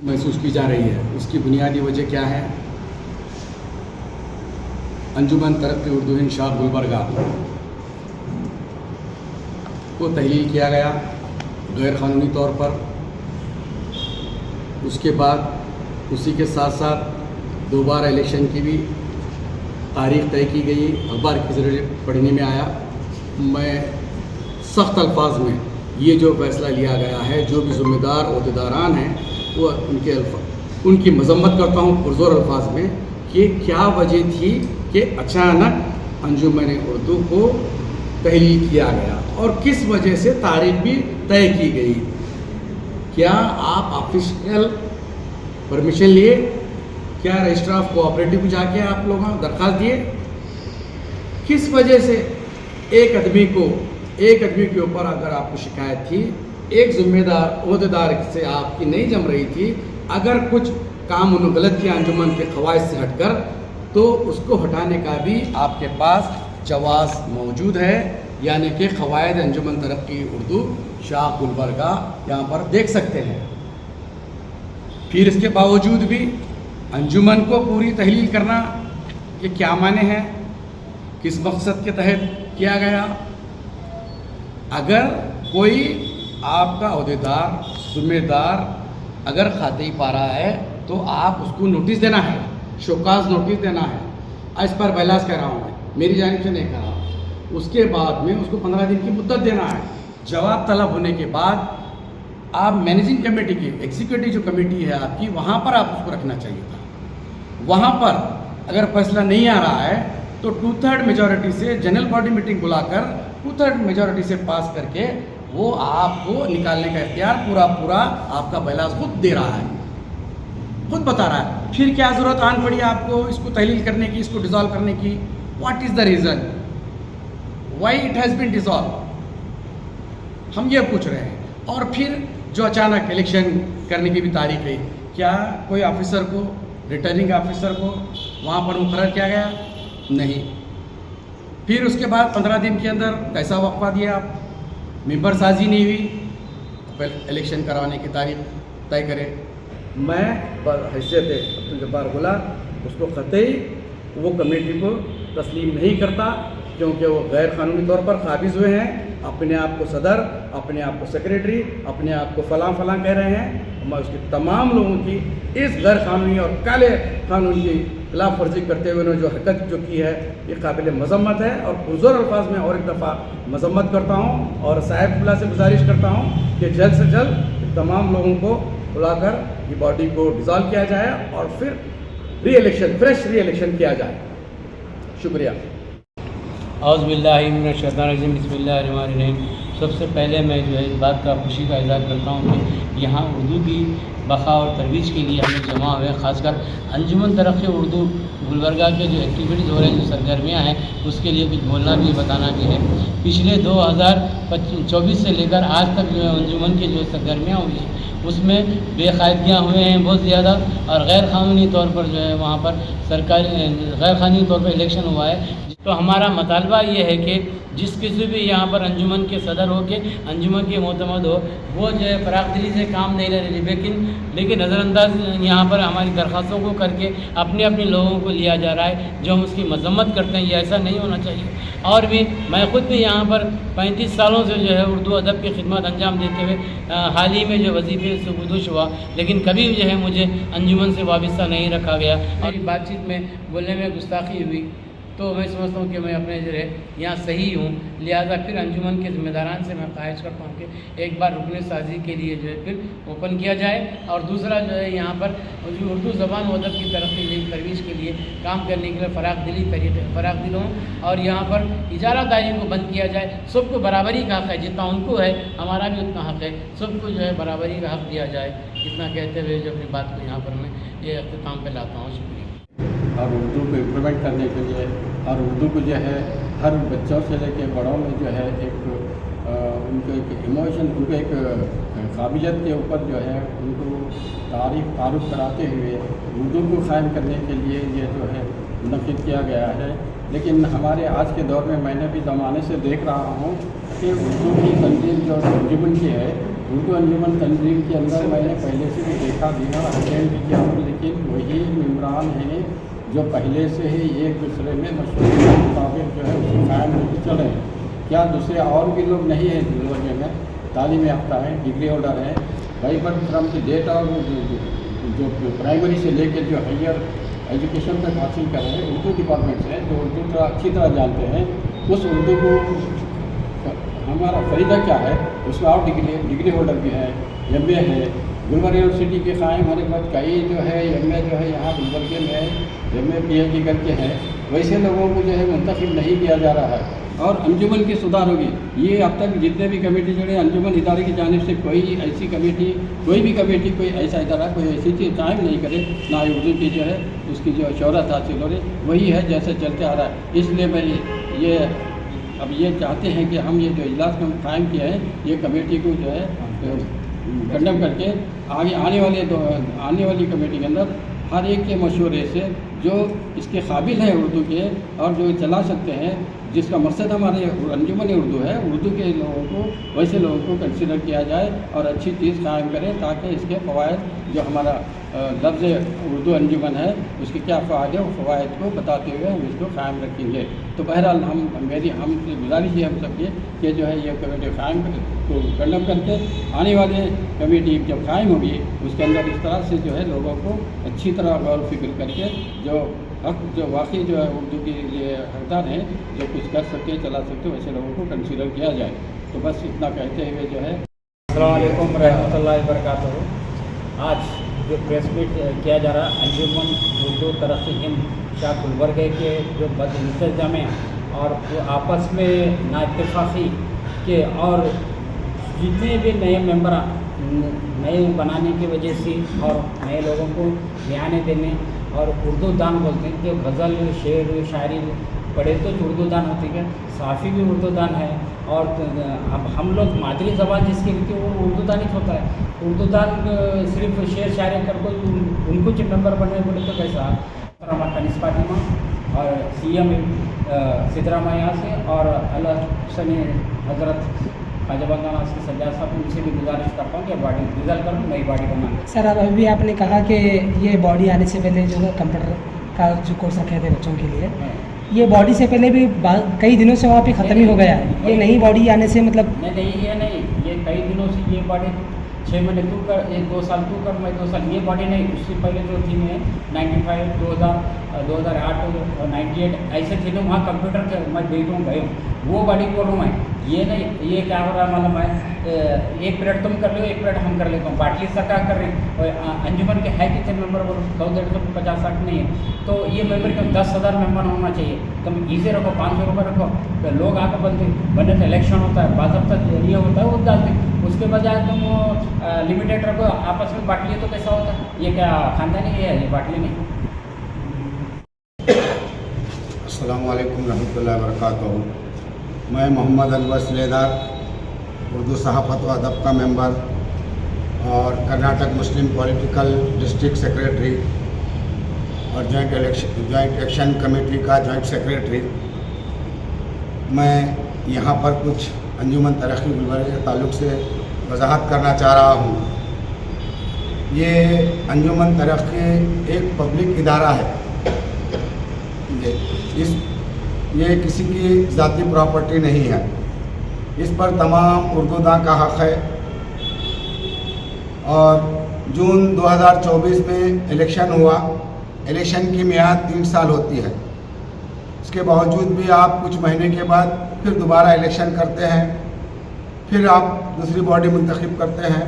महसूस की जा रही है। उसकी बुनियादी वजह क्या है? अंजुमन तरक्की उर्दू हिंद शाह गुलबर्गा को तहलील किया गया गैर कानूनी तौर पर। उसके बाद उसी के साथ साथ दोबारा इलेक्शन की भी तारीख तय की गई। अखबार के ज़रिए पढ़ने में आया। मैं सख्त अल्फाज में ये जो फैसला लिया गया है, जो भी ज़िम्मेदार अहदेदारान हैं वो उनकी मजम्मत करता हूँ पुरज़ोर अल्फाज में कि क्या वजह थी कि अचानक अंजुमन उर्दू को तहलील किया गया और किस वजह से तारीख भी तय की गई। क्या आप ऑफिशियल परमिशन लिए? क्या रजिस्ट्रार ऑफ कोऑपरेटिव को जाके आप लोग दरख्वास्त दिए? किस वजह से एक आदमी के ऊपर अगर आपको शिकायत थी, एक जिम्मेदार अहदेदार से आपकी नहीं जम रही थी, अगर कुछ काम उन्होंने गलत किया अंजुमन के ख़वाइद से हटकर, तो उसको हटाने का भी आपके पास जवाज़ मौजूद है। यानी कि ख़वाइद अंजुमन तरक्की उर्दू शाह गुलबर्गा यहाँ पर देख सकते हैं। फिर इसके बावजूद भी अंजुमन को पूरी तहलील करना, ये क्या माने हैं? किस मकसद के तहत किया गया? अगर कोई आपका अहदेदार जिम्मेदार अगर खाते पा रहा है तो आप उसको नोटिस देना है, शोकाज नोटिस देना है। इस पर बैलास कह रहा हूँ मैं, मेरी जानिब से नहीं कह रहा। उसके बाद में उसको 15 दिन की मुद्दत देना है। जवाब तलब होने के बाद आप मैनेजिंग कमेटी की, एग्जीक्यूटिव जो कमेटी है आपकी, वहाँ पर आप उसको रखना चाहिए था। वहाँ पर अगर फैसला नहीं आ रहा है तो 2/3 मेजॉरिटी से जनरल बॉडी मीटिंग बुलाकर 2/3 मेजॉरिटी से पास करके वो आपको निकालने का इख्तियार पूरा आपका बैलास खुद दे रहा है, खुद बता रहा है। फिर क्या ज़रूरत आन पड़ी आपको इसको तहलील करने की, इसको डिज़ोल्व करने की? What is the reason why it has been dissolve? हम ये पूछ रहे हैं। और फिर जो अचानक इलेक्शन करने की भी तारीख है, क्या कोई ऑफिसर को, रिटर्निंग ऑफिसर को वहाँ पर मुकर्रर किया गया? नहीं। फिर उसके बाद 15 दिन के अंदर कैसा वक्फा दिया आप? मेंबर साजी नहीं हुई, पहले इलेक्शन करवाने की तारीख तय करें। मैं हैसियत अब्दुल जब्बार गुलार उसको कतई वो कमेटी को तस्लीम नहीं करता, क्योंकि वो गैर कानूनी तौर पर काबिज़ हुए हैं। अपने आप को सदर, अपने आप को सेक्रेटरी, अपने आप को फलां कह रहे हैं। मैं उसके तमाम लोगों की इस गैर कानूनी और काले कानून की खिलाफ वर्जी करते हुए उन्होंने जो हरकत जो की है, ये काबिल मजम्मत है। और पुरज़ोर अल्फाज में और एक दफ़ा मजम्मत करता हूँ और साहिब से गुजारिश करता हूँ कि जल्द से जल्द तमाम लोगों को बुलाकर ये बॉडी को डिज़ोल्व किया जाए और फिर फ्रेश री इलेक्शन किया जाए। शुक्रिया। औज़ु बिल्लाहि मिनश शैतानिर रजीम, बिस्मिल्लाहिर रहमानिर रहीम। सबसे पहले मैं जो है इस बात का खुशी का इज़हार करता हूँ कि यहाँ उर्दू की बक़ा और तरवीज के लिए हम लोग जमा हुए हैं। ख़ासकर अंजुमन तरक्की उर्दू गुलबर्गा के जो एक्टिविटीज़ हो रहे हैं, जो सरगर्मियाँ हैं, उसके लिए कुछ बोलना भी बताना भी है। पिछले 2024 से लेकर आज तक जो है अंजुमन की जो सरगर्मियाँ हुई हैं उसमें बेकायदगियाँ हुए हैं बहुत ज़्यादा, और गैर कानूनी तौर पर जो है वहाँ पर सरकारी गैर कानूनी तौर पर इलेक्शन हुआ है। तो हमारा मतलबा ये है कि जिस किसी भी यहाँ पर अंजुमन के सदर हो के अंजुमन के मोतमद हो, वो जो है फराग दिली से काम नहीं ले रही, लेकिन नज़रअंदाज यहाँ पर हमारी दरख्वास्तों को करके अपने लोगों को लिया जा रहा है, जो हम उसकी मजम्मत करते हैं। ये ऐसा नहीं होना चाहिए। और भी मैं ख़ुद भी यहाँ पर 35 सालों से जो है उर्दू अदब की खिदमत अंजाम देते हुए हाल ही में जो वजीफ़े से गुदुश हुआ, लेकिन कभी जो है मुझे अंजुमन से वाबस्ता नहीं रखा गया। और बातचीत में बोलने में गुस्ताखी हुई तो मैं समझता हूँ कि मैं अपने जो है यहाँ सही हूँ। लिहाजा फिर अंजुमन के ज़िम्मेदारान से मैं ख्वाहिश करता हूँ कि एक बार रुकने साजी के लिए जो है फिर ओपन किया जाए, और दूसरा जो है यहाँ पर जो उर्दू ज़बान व अदब की तरक्की तरवीज के लिए काम करने के लिए फ़राग दिल हों, और यहाँ पर इजारादारी को बंद किया जाए। सबको बराबरी का हक़ है, जितना उनको है हमारा भी उतना हक़ है। सबको जो है बराबरी का हक़ दिया जाए। इतना कहते हुए जो अपनी बात को यहाँ पर मैं ये अख्तिताम पे लाता हूँ। शुक्रिया। और उर्दू को इम्प्लीमेंट करने के लिए और उर्दू को जो है हर बच्चों से लेके बड़ों में जो है एक उनको एक इमोशन, उनको एक काबिलियत के ऊपर जो है उनको तारुफ कराते हुए उर्दू को क़ायम करने के लिए ये जो है मुनक़िद किया गया है। लेकिन हमारे आज के दौर में मैंने भी ज़माने से देख रहा हूँ कि उर्दू की तंजीम जो अंजुमन की है, उर्दू अंजुमन तंजीम के अंदर मैंने पहले से भी देखा दिया अटेंड भी किया हूँ, लेकिन वही मेम्बरान हैं जो पहले से ही एक दूसरे में मशवरे के मुताबिक जो है उसको कायम लेके चले हैं। क्या दूसरे और भी लोग नहीं हैं जिले में तालीम याफ्ता हैं, डिग्री होल्डर हैं, भाई बट फ्रॉम द डेट और जो प्राइमरी से लेकर जो हायर एजुकेशन तक हासिल कर रहे हैं उर्दू डिपार्टमेंट से, जो उर्दू का अच्छी तरह जानते हैं, उस उर्दू को हमारा फ़ायदा क्या है उसमें और डिग्री होल्डर भी है, MA है। गुलबर्गा यूनिवर्सिटी के कायम होने के बाद कई जो है MA जो है यहाँ गुलबर्गे में MA PhD करके हैं, वैसे लोगों को जो है मुंतखब नहीं किया जा रहा है और अंजुमन की सुधार होगी। ये अब तक जितने भी कमेटी जुड़े अंजुमन इदारे की जानिब से कोई ऐसी कमेटी कोई ऐसा इदारा कोई ऐसी चीज़ कायम नहीं करे, ना उर्दू की जो है उसकी जो शोहरत हासिल हो रही वही है जैसे चलते आ रहा है। इसलिए मैं ये अब ये चाहते हैं कि हम ये जो इजलास में कायम किया है ये कमेटी को जो है कंडम करके आगे आने वाली कमेटी के अंदर हर एक के मशवरे से जो इसके काबिल हैं उर्दू के और जो चला सकते हैं, जिसका मकसद हमारे अंजुमन उर्दू है, उर्दू के लोगों को वैसे लोगों को कंसिडर किया जाए और अच्छी चीज़ कायम करें ताकि इसके फ़वाइद जो हमारा लफ्ज़ उर्दू अंजुमन है उसके क्या फ़ायदे और फ़वाइद को बताते हुए हम इसको कायम रखेंगे। तो बहरहाल हमसे गुजारिश है हम सबकी कि जो है ये कमेटी कायम को कंडम करके आने वाले कमेटी जब कायम होगी उसके अंदर इस तरह से जो है लोगों को अच्छी तरह गौर फिक्र करके जो हक जो वाकई जो है उर्दू के लिए हकदार हैं, जो कुछ कर सकते चला सकते वैसे लोगों को कंसिडर किया जाए। तो बस इतना कहते हुए जो है अस्सलाम वालेकुम रहमतुल्लाहि वबरकातुहू। आज जो प्रेस मीट किया जा रहा है अंजुमन उर्दू तरक्की हिंद शाह गुलबर्गे के जो बदइंतजाम और वो आपस में नाइत्तेफाकी के और जितने भी नए मेंबर नए बनाने की वजह से और नए लोगों को बयाने देने और उर्दू दान बोलते हैं कि गज़ल शेर शायरी पढ़े तो उर्दू दान होती है, साफ़ी भी उर्दू दान है। और अब हम लोग मादरी ज़बान जिसकी होती है वो उर्दू दान ही होता है। उर्दू दान सिर्फ शेर शायरी कर को उनको जो मेंबर बने बोले तो कैसा हमारा कनिस फातिमा और CM सिद्धरामैया से और अल्लाह सनी हज़रत खाजाबांगाना के सज्जाद साहब उनसे भी गुजारिश करता हूँ कि बॉडी रिजल्ट करूँ नई बॉडी बनाना। सर अब अभी आपने कहा कि ये बॉडी आने से पहले जो है कंप्यूटर का जो कोर्स रखे थे बच्चों के लिए, ये बॉडी से पहले भी कई दिनों से वहाँ पे ख़त्म ही हो गया है। ये नई बॉडी आने से मतलब नहीं ये कई दिनों से ये बॉडी 6 महीने तू कर, 2 साल तू कर, मैं 2 साल, ये बॉडी नहीं। उससे पहले जो थी मैं 95 2008 98 ऐसे थे ना वहाँ कंप्यूटर के मैं देख रहा हूँ वो बॉडी बोल रहा हूँ मैं। ये नहीं ये क्या हो रहा है मालूम है, एक पीरियड तुम कर लो एक पीरियड हम कर लेता हूँ, बाटली सरकार कर रही है। अंजुमन के है कितने मेंबर बोलो 100-150-160 नहीं है, तो ये मेंबर के 10,000 मेंबर होना चाहिए। तुम इसे रखो 500 रुपये रखो तो लोग आकर बने तो इलेक्शन होता है बाज़ाब्ता ये होता है वो डालते, उसके बजाय तुम लिमिटेड रखो आपस में बांट लिए तो कैसा होता है। ये क्या खानदानी है, ये बाटली नहीं। अस्सलाम वालेकुम रहमतुल्लाहि वबरकातुहू। मैं मोहम्मद अनवर सिलेदार उर्दू सहाफ़त व अदब का मेंबर और कर्नाटक मुस्लिम पॉलिटिकल डिस्ट्रिक्ट सेक्रेटरी और जॉइंट एक्शन कमेटी का जॉइंट सेक्रेटरी। मैं यहाँ पर कुछ अंजुमन तरक्की गुलबर्गा के ताल्लुक़ से वजाहत करना चाह रहा हूँ। ये अंजुमन तरक्की एक पब्लिक इदारा है, ये किसी की ज़ाती प्रॉपर्टी नहीं है। इस पर तमाम उर्दूदां का हक़ है और जून 2024 में इलेक्शन हुआ। इलेक्शन की मियाद 3 साल होती है, इसके बावजूद भी आप कुछ महीने के बाद फिर दोबारा इलेक्शन करते हैं, फिर आप दूसरी बॉडी मुंतखब करते हैं।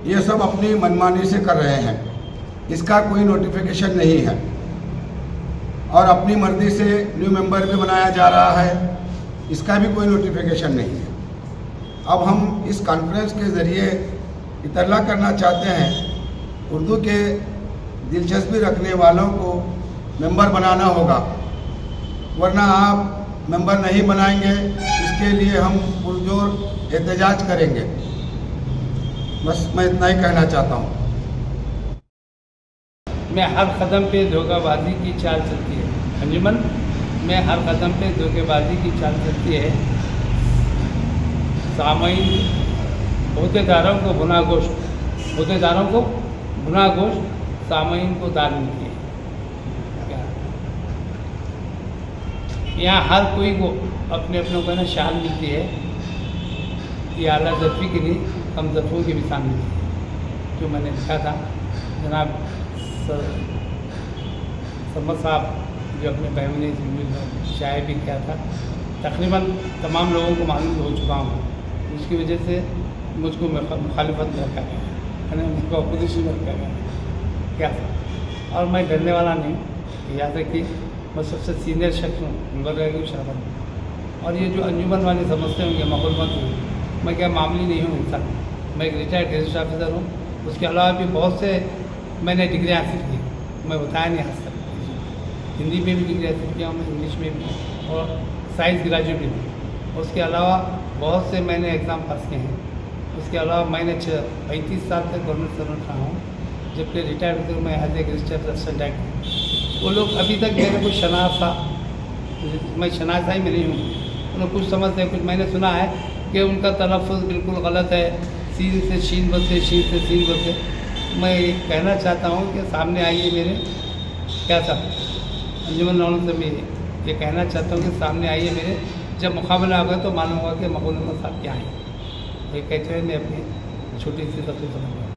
ये सब अपनी मनमानी से कर रहे हैं, इसका कोई नोटिफिकेशन नहीं है और अपनी मर्जी से न्यू मेंबर भी बनाया जा रहा है, इसका भी कोई नोटिफिकेशन नहीं है। अब हम इस कॉन्फ्रेंस के ज़रिए इतला करना चाहते हैं, उर्दू के दिलचस्पी रखने वालों को मेंबर बनाना होगा, वरना आप मेंबर नहीं बनाएंगे, इसके लिए हम पुरजोर एहतजाज करेंगे। बस मैं इतना ही कहना चाहता हूँ। में हर कदम पे धोखाबाजी की चाल चलती है। अंजुमन में हर कदम पे धोखेबाजी की चाल चलती है। सामईन अहदेदारों को भुना गोश्त, अहदेदारों को भुना गोश्त, सामईन को दाल मिलती है। क्या यहाँ हर कोई को अपने अपने को ना शाल मिलती है। ये आला ज़रफ़ी की नहीं, कम ज़रफ़ों की भी शान मिलती है। जो मैंने लिखा था जनाब समद साहब जो अपने पैमने शाये भी किया था, तकरीबन तमाम लोगों को मालूम हो चुका हूँ। उसकी वजह से मुझको मुखालिफत में रखा गया, मैंने मुझको अपोजिशन में रखा गया। क्या था, और मैं डरने वाला नहीं। याद रखिए मैं सबसे सीनियर शख्स हूँ गुलबर्गा की शरबत। और ये जो अंजुमन वाले समझते होंगे माहौल मत हूँ, मैं क्या मामूली नहीं हूँ इंसान। मैं एक रिटायर्ड गेजेट ऑफिसर हूँ। उसके अलावा भी बहुत से मैंने डिग्री हासिल की, मैं बताया नहीं आज तक। हिंदी में भी डिग्री हासिल किया हूँ मैं, इंग्लिश में भी, और साइंस ग्रेजुएट भी हूँ। उसके अलावा बहुत से मैंने एग्ज़ाम पास किए हैं। उसके अलावा मैंने 35 साल तक गवर्नमेंट सर्वेंट रहा हूँ, जबकि रिटायर्ड होकर मैं as a gazetted assistant director. वो लोग अभी तक मेरे को शनासा, मैं शनासाई में नहीं हूँ, उन्हें कुछ समझते हैं। कुछ मैंने सुना है कि उनका तलफ़्फ़ुज़ बिल्कुल गलत है, सीन से शीन बदले, शीन से सीन बदले। मैं ये कहना चाहता हूँ कि सामने आइए मेरे, क्या था अंजुमन नौन से मैं ये कहना चाहता हूँ कि सामने आइए मेरे, जब मुकाबला होगा तो मालूम होगा कि मकबूल अहमद साहब क्या हैं। ये कहते हुए मैं अपनी छोटी सी तकलीफ समझ